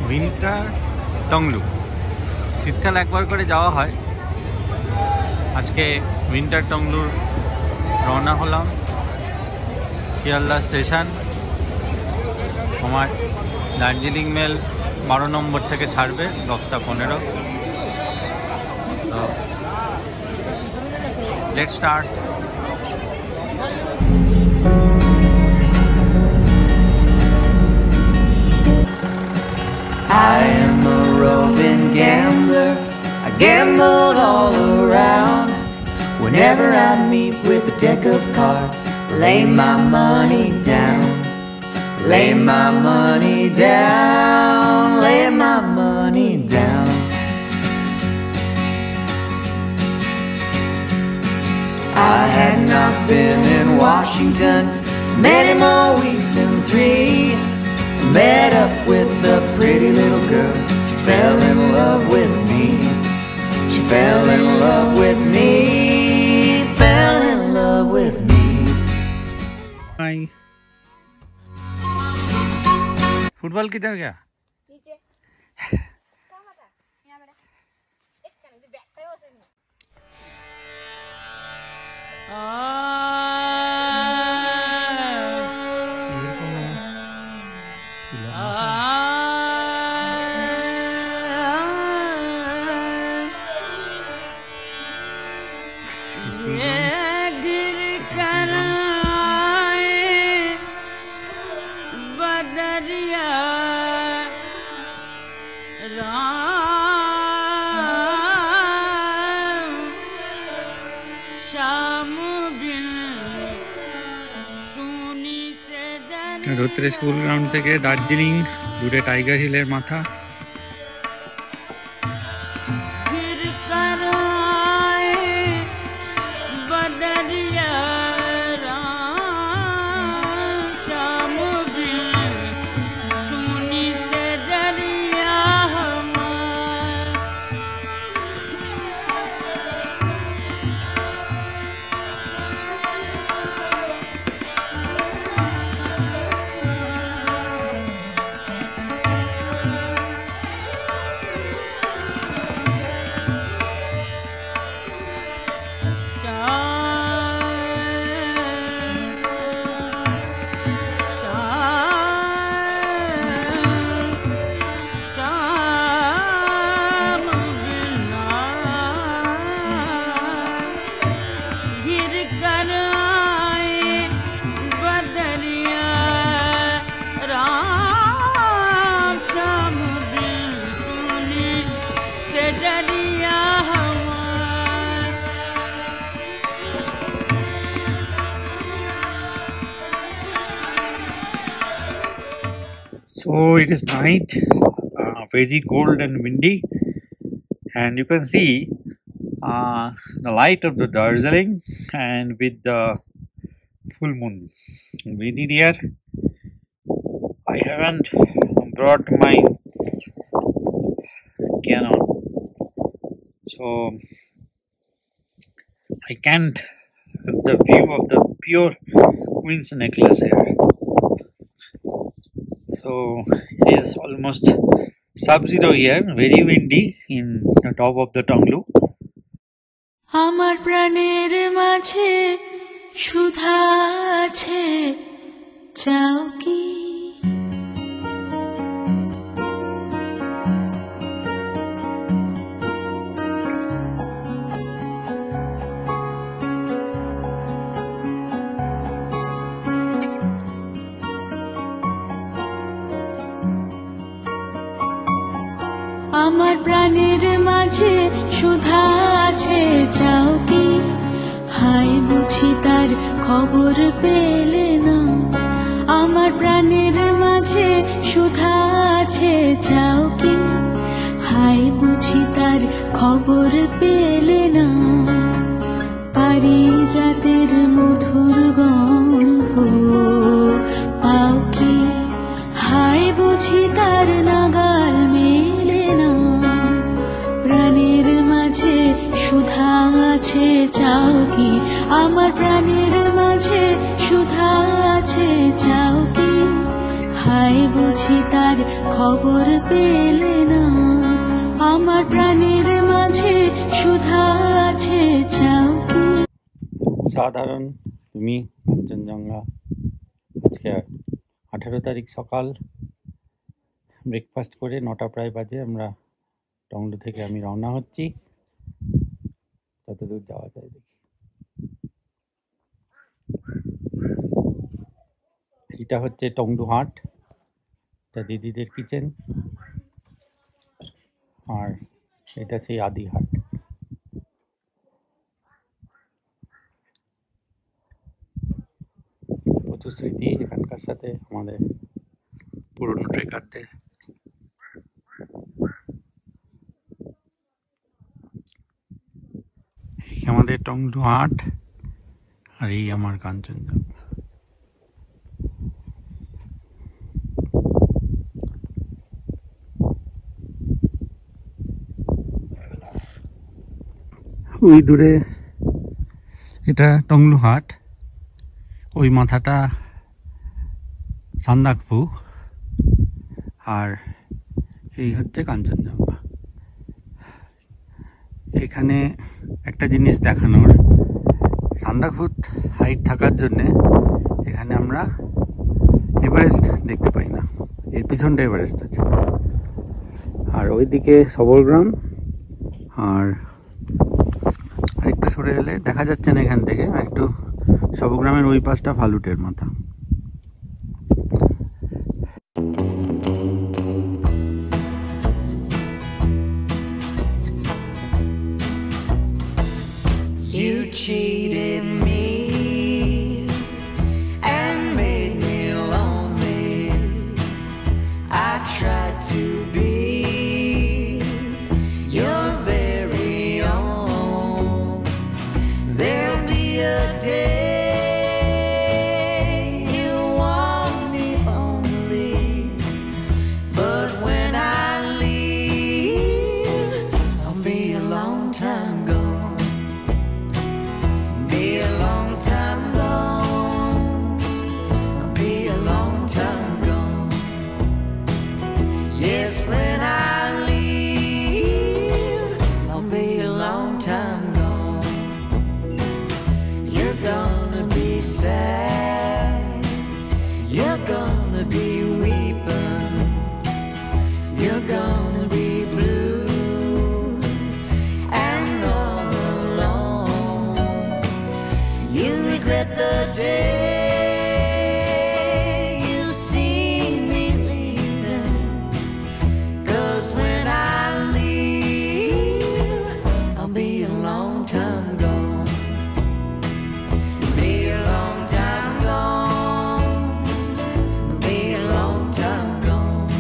Winter Tonglu শীতকাল একবার করে যাওয়া হয়। আজকে উইন্টার টংলুর রওনা হলাম। শিয়ালদা স্টেশন। আমার দার্জিলিং মেল 12 নম্বর থেকে ছাড়বে 10টা 15। তো let's start. I am a roving gambler, I gamble all around. Whenever I meet with a deck of cards, lay my money down. Lay my money down, lay my money down. I had not been in Washington many more weeks than 3. Met up with a pretty little girl. She fell in love with me. She fell in love with me. Fell in love with me. Hi. Football किधर गया? नीचे। क्या पता? यहाँ मेरा एक कहीं बैठ पे हो सकती है। ধরতে স্কুল গ্রাউন্ড থেকে দার্জিলিং দূরে টাইগার হিলের মাথা। So it is night, very cold and windy, and you can see the light of the Darjeeling and with the full moon. Very dear, I haven't brought my Canon, so I can't have the view of the pure Queen's necklace here. So it is almost sub-zero here, very windy in the top of the Tonglu. আমার প্রাণের মাঝে সুধা আছে চাও কি আমার প্রাণের মাঝে সুধা আছে চাও কি হাই বুঝি তার খবর পেলে না আমার প্রাণের মাঝে সুধা আছে চাও কি হাই বুঝি তার খবর পেলে না পারিজাতের মধুর গন্ধ পাও কি হাই বুঝি তার নাগাল মেলে না প্রাণের মাঝে সুধা আছে চাও কি আমার প্রাণের মাঝে সুধা আছে চাও কি হায় বুঝি তার খবর পেলে না, আমার প্রাণের মাঝে সুধা আছে চাও কি। সাধারণ তুমি কাঞ্চনজঙ্ঘা। আজকে 18 তারিখ সকাল, ব্রেকফাস্ট করে 9টা প্রায় বাজে আমরা টংলু থেকে আমি রওনা হচ্ছি, যতদূর যাওয়া যায় দেখি। এটা হচ্ছে টংলু হাট, এটা দিদিদের কিচেন, আর এটা সেই আদি হাট। প্রচুর স্মৃতি এখানকার সাথে আমাদের পুরনো ট্রেকারদের। এই আমাদের টংলু হাট, আর এই আমার কাঞ্চনজঙ্ঘা। ওই দূরে এটা টংলু হাট, ওই মাথাটা সান্দাকফু, আর এই হচ্ছে কাঞ্চনজঙ্ঘা। এখানে একটা জিনিস দেখানোর, সান্দাকফুত হাইট থাকার জন্যে এখানে আমরা এভারেস্ট দেখতে পাই না, এর পিছনটা এভারেস্ট আছে। আর ওইদিকে সবলগ্রাম, আর একটু সরে এলে দেখা যাচ্ছে না এখান থেকে, একটু সবগ্রামের ওই পাশটা ফালুটের মাথা। You cheated me and made me lonely. I tried to be your very own. There'll be a day you want me only, but when I leave, I'll be a long time gone. Be a long time gone. I'll be a long time gone. Yes, when I leave, I'll be a long time gone. You're gonna be sad. You're gonna be weeping. You're gonna be blue and all alone. You regret the day you see me leaving. 'Cause when I leave, I'll be a long time gone. Be a long time gone. Be a long time gone.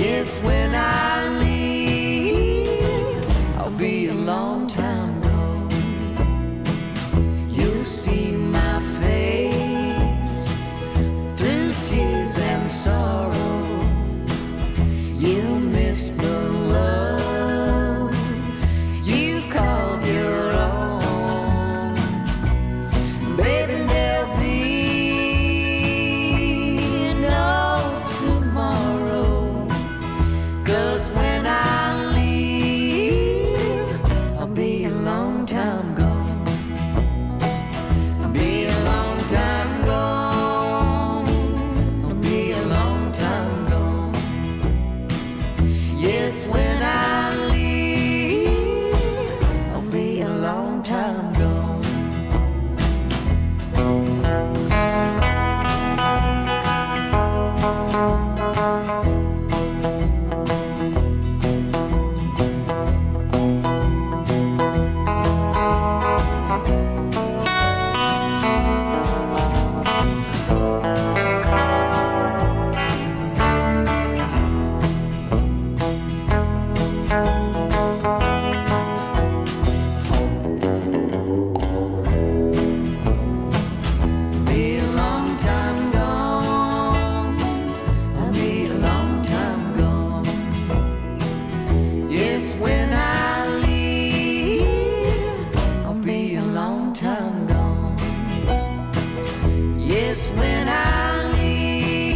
Yes, when I leave, I'll be a long time gone. You'll see my face through tears and sorrow. You'll miss the love you called your own. Baby, there'll be no tomorrow. 'Cause when I leave, I'll be a long time gone. I'll be a long time gone. I'll be a long time gone. Yes, when I leave, I'll be a long time gone. Be a long time gone. I'll be a long time gone. Yes, when I leave, I'll be a long time gone. Yes, when I leave,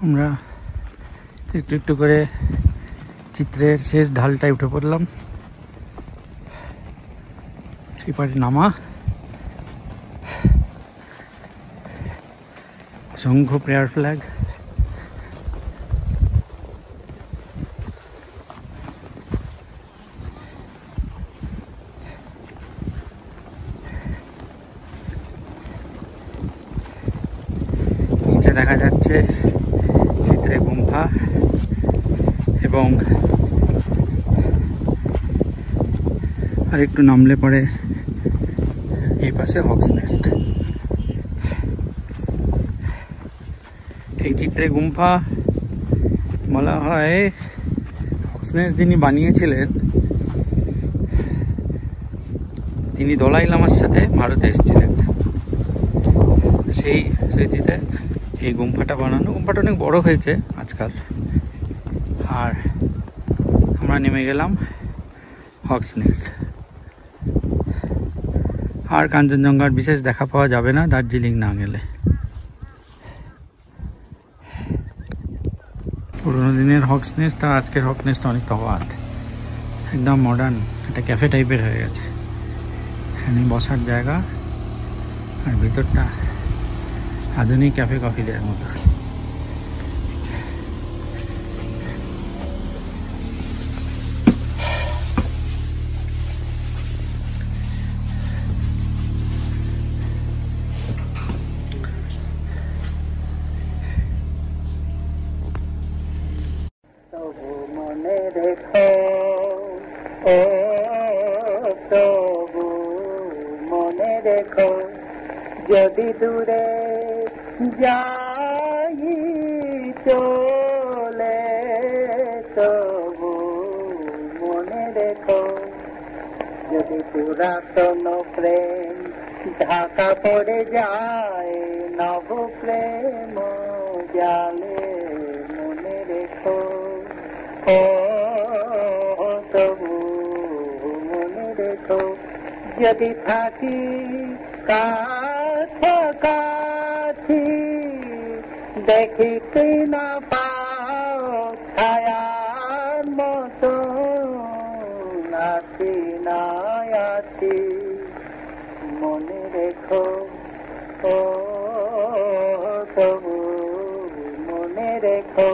আমরা একটু একটু করে চিত্রের শেষ ঢালটায় উঠে পড়লাম। এপারে নামা, শঙ্খ, প্রেয়ার ফ্ল্যাগ। নিচে দেখা যাচ্ছে চিত্রে গুম্ফা এবং আর একটু নামলে পরে এই পাশে হক্স নেস্ট। এই চিত্রে গুম্ফা বলা হয় হক্স নেস্ট যিনি বানিয়েছিলেন তিনি দলাই লামার সাথে ভারতে এসেছিলেন। সেই স্মৃতিতে এই গুম্ফাটা বানানো। গুম্ফাটা অনেক বড় হয়েছে আজকাল। আর আমরা নেমে গেলাম হক্স নেস্ট। আর কাঞ্চনজঙ্ঘার বিশেষ দেখা পাওয়া যাবে না দার্জিলিং না গেলে। পুরোনো দিনের হক্স নেস্ট আর আজকের হক্স নেস্ট অনেক তফাৎ। একদম মডার্ন একটা ক্যাফে টাইপের হয়ে গেছে। এখানে বসার জায়গা আর ভিতরটা আধুনিক ক্যাফে কফি দেওয়ার মতো। মনে রেখো ও তবু মনে রেখো, যদি দূরে যাই চলে তবু মনে রেখো, যদি পুরাতন প্রেম ঢাকা পড়ে যায় নব প্রেম জালে মনে রেখো ও তবু মনে রেখো, যদি থাকি কাছাকাছি দেখি কি না পাও ছায়ার মতো আছি না আছি মনে রেখো ও তবু মনে রেখো।